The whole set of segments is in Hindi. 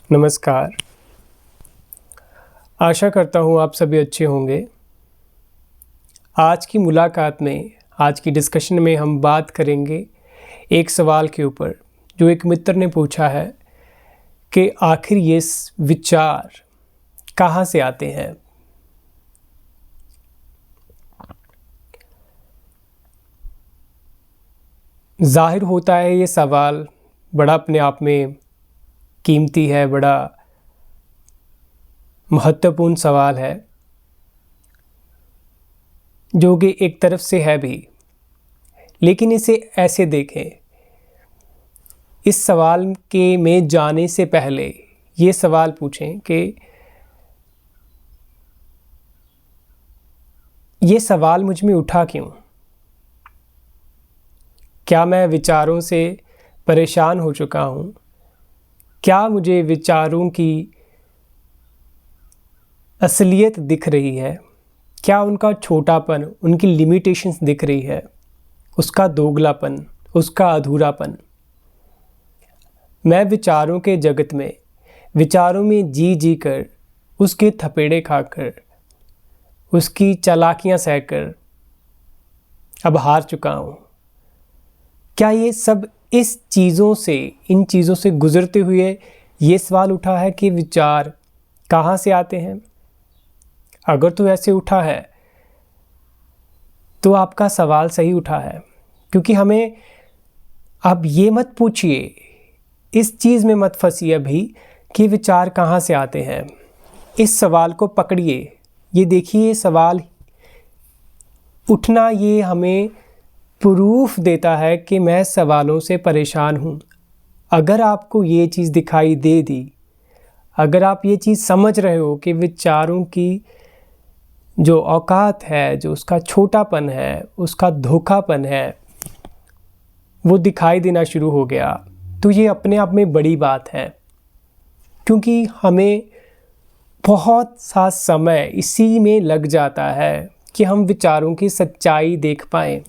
नमस्कार। आशा करता हूँ आप सभी अच्छे होंगे। आज की मुलाकात में, आज की डिस्कशन में हम बात करेंगे एक सवाल के ऊपर जो एक मित्र ने पूछा है कि आखिर ये विचार कहाँ से आते हैं। ज़ाहिर होता है ये सवाल बड़ा अपने आप में कीमती है, बड़ा महत्वपूर्ण सवाल है, जो कि एक तरफ से है भी। लेकिन इसे ऐसे देखें, इस सवाल के में जाने से पहले ये सवाल पूछें कि ये सवाल मुझ में उठा क्यों? क्या मैं विचारों से परेशान हो चुका हूँ? क्या मुझे विचारों की असलियत दिख रही है? क्या उनका छोटापन, उनकी लिमिटेशंस दिख रही है? उसका दोगलापन, उसका अधूरापन। मैं विचारों के जगत में, विचारों में जी जी कर, उसके थपेड़े खाकर, उसकी चालाकियाँ सहकर अब हार चुका हूँ। क्या ये सब इन चीज़ों से गुज़रते हुए ये सवाल उठा है कि विचार कहाँ से आते हैं? अगर तो ऐसे उठा है तो आपका सवाल सही उठा है, क्योंकि हमें अब ये मत पूछिए, इस चीज़ में मत फंसिए अभी कि विचार कहाँ से आते हैं। इस सवाल को पकड़िए, ये देखिए सवाल उठना ये हमें प्रूफ देता है कि मैं सवालों से परेशान हूँ। अगर आपको ये चीज़ दिखाई दे दी, अगर आप ये चीज़ समझ रहे हो कि विचारों की जो औकात है, जो उसका छोटापन है, उसका धोखापन है, वो दिखाई देना शुरू हो गया, तो ये अपने आप में बड़ी बात है। क्योंकि हमें बहुत सा समय इसी में लग जाता है कि हम विचारों की सच्चाई देख पाएँ।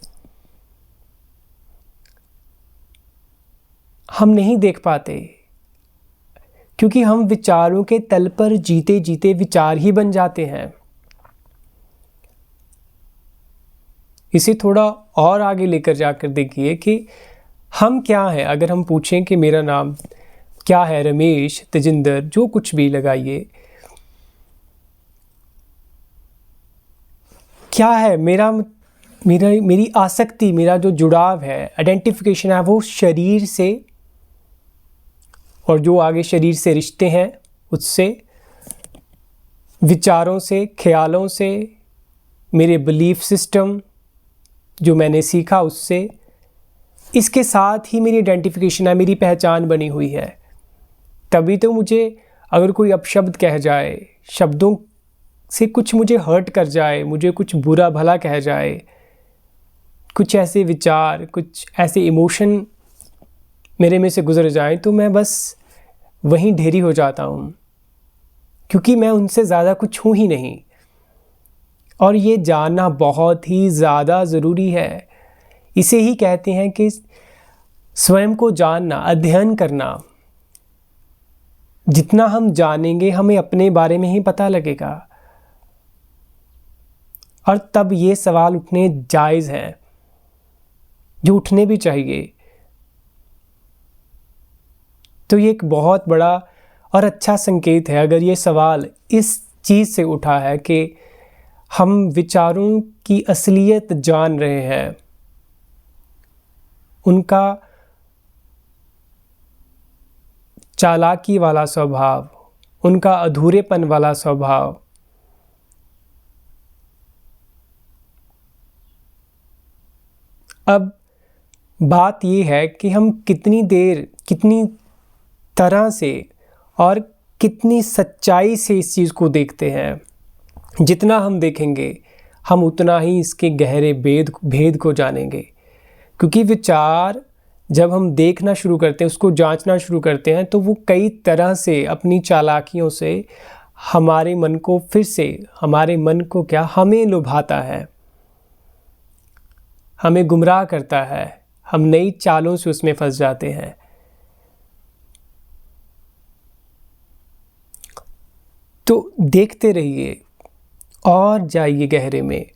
हम नहीं देख पाते, क्योंकि हम विचारों के तल पर जीते जीते विचार ही बन जाते हैं। इसे थोड़ा और आगे लेकर जाकर देखिए कि हम क्या हैं। अगर हम पूछें कि मेरा नाम क्या है, रमेश, तेजिंदर, जो कुछ भी लगाइए, क्या है मेरी आसक्ति, मेरा जो जुड़ाव है, आइडेंटिफिकेशन है, वो शरीर से और जो आगे शरीर से रिश्ते हैं उससे, विचारों से, ख्यालों से, मेरे बिलीफ सिस्टम जो मैंने सीखा उससे, इसके साथ ही मेरी आइडेंटिफिकेशन है, मेरी पहचान बनी हुई है। तभी तो मुझे अगर कोई अपशब्द कह जाए, शब्दों से कुछ मुझे हर्ट कर जाए, मुझे कुछ बुरा भला कह जाए, कुछ ऐसे विचार, कुछ ऐसे इमोशन मेरे में से गुजर जाएं, तो मैं बस वहीं ढेरी हो जाता हूँ, क्योंकि मैं उनसे ज़्यादा कुछ हूँ ही नहीं। और ये जानना बहुत ही ज़्यादा ज़रूरी है। इसे ही कहते हैं कि स्वयं को जानना, अध्ययन करना। जितना हम जानेंगे, हमें अपने बारे में ही पता लगेगा। और तब ये सवाल उठने जायज़ हैं, जो उठने भी चाहिए। तो ये एक बहुत बड़ा और अच्छा संकेत है अगर ये सवाल इस चीज़ से उठा है कि हम विचारों की असलियत जान रहे हैं, उनका चालाकी वाला स्वभाव, उनका अधूरेपन वाला स्वभाव। अब बात ये है कि हम कितनी देर, कितनी तरह से और कितनी सच्चाई से इस चीज़ को देखते हैं। जितना हम देखेंगे, हम उतना ही इसके गहरे भेद को जानेंगे। क्योंकि विचार जब हम देखना शुरू करते हैं, उसको जांचना शुरू करते हैं, तो वो कई तरह से अपनी चालाकियों से हमारे मन को हमें लुभाता है, हमें गुमराह करता है। हम नई चालों से उसमें फंस जाते हैं। तो देखते रहिए और जाइए गहरे में।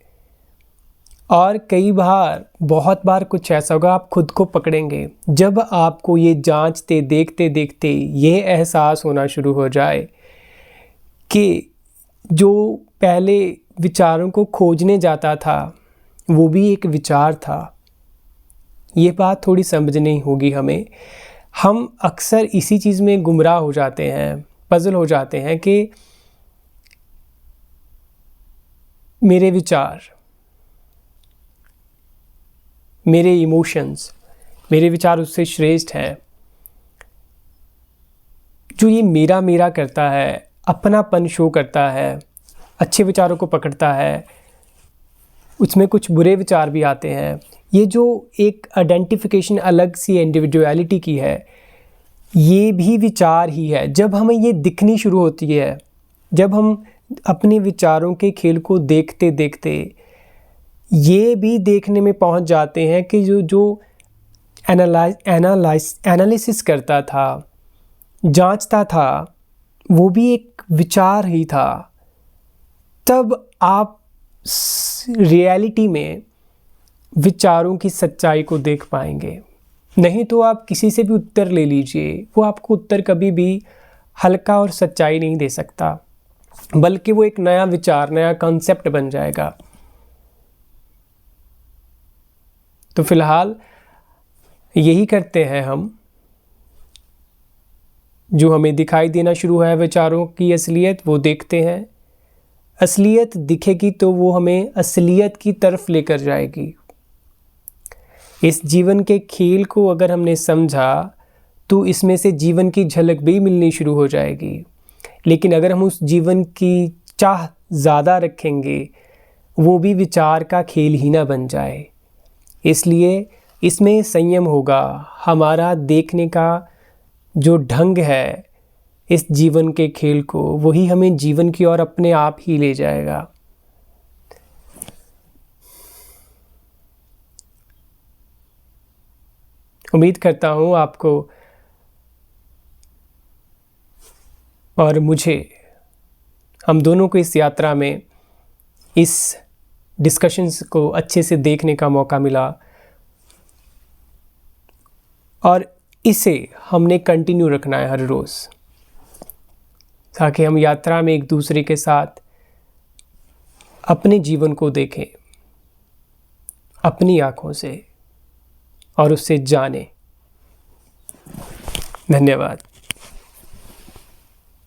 और कई बार, बहुत बार कुछ ऐसा होगा, आप खुद को पकड़ेंगे जब आपको ये जांचते देखते देखते ये एहसास होना शुरू हो जाए कि जो पहले विचारों को खोजने जाता था वो भी एक विचार था। ये बात थोड़ी समझनी होगी हमें। हम अक्सर इसी चीज़ में गुमराह हो जाते हैं, पजल हो जाते हैं कि मेरे विचार, मेरे इमोशंस, मेरे विचार उससे श्रेष्ठ हैं। जो ये मेरा मेरा करता है, अपनापन शो करता है, अच्छे विचारों को पकड़ता है, उसमें कुछ बुरे विचार भी आते हैं। ये जो एक आइडेंटिफिकेशन अलग सी इंडिविजुअलिटी की है, ये भी विचार ही है। जब हमें ये दिखनी शुरू होती है, जब हम अपने विचारों के खेल को देखते देखते ये भी देखने में पहुंच जाते हैं कि जो एनालिसिस करता था, जांचता था, वो भी एक विचार ही था, तब आप रियलिटी में विचारों की सच्चाई को देख पाएंगे। नहीं तो आप किसी से भी उत्तर ले लीजिए, वो आपको उत्तर कभी भी हल्का और सच्चाई नहीं दे सकता, बल्कि वो एक नया विचार, नया कॉन्सेप्ट बन जाएगा। तो फिलहाल यही करते हैं हम। जो हमें दिखाई देना शुरू है विचारों की असलियत, वो देखते हैं। असलियत दिखेगी तो वो हमें असलियत की तरफ लेकर जाएगी। इस जीवन के खेल को अगर हमने समझा तो इसमें से जीवन की झलक भी मिलनी शुरू हो जाएगी। लेकिन अगर हम उस जीवन की चाह ज़्यादा रखेंगे, वो भी विचार का खेल ही ना बन जाए। इसलिए इसमें संयम होगा। हमारा देखने का जो ढंग है इस जीवन के खेल को, वही हमें जीवन की ओर अपने आप ही ले जाएगा। उम्मीद करता हूँ आपको और मुझे, हम दोनों को इस यात्रा में इस डिस्कशंस को अच्छे से देखने का मौका मिला और इसे हमने कंटिन्यू रखना है हर रोज़, ताकि हम यात्रा में एक दूसरे के साथ अपने जीवन को देखें अपनी आँखों से और उससे जानें। धन्यवाद।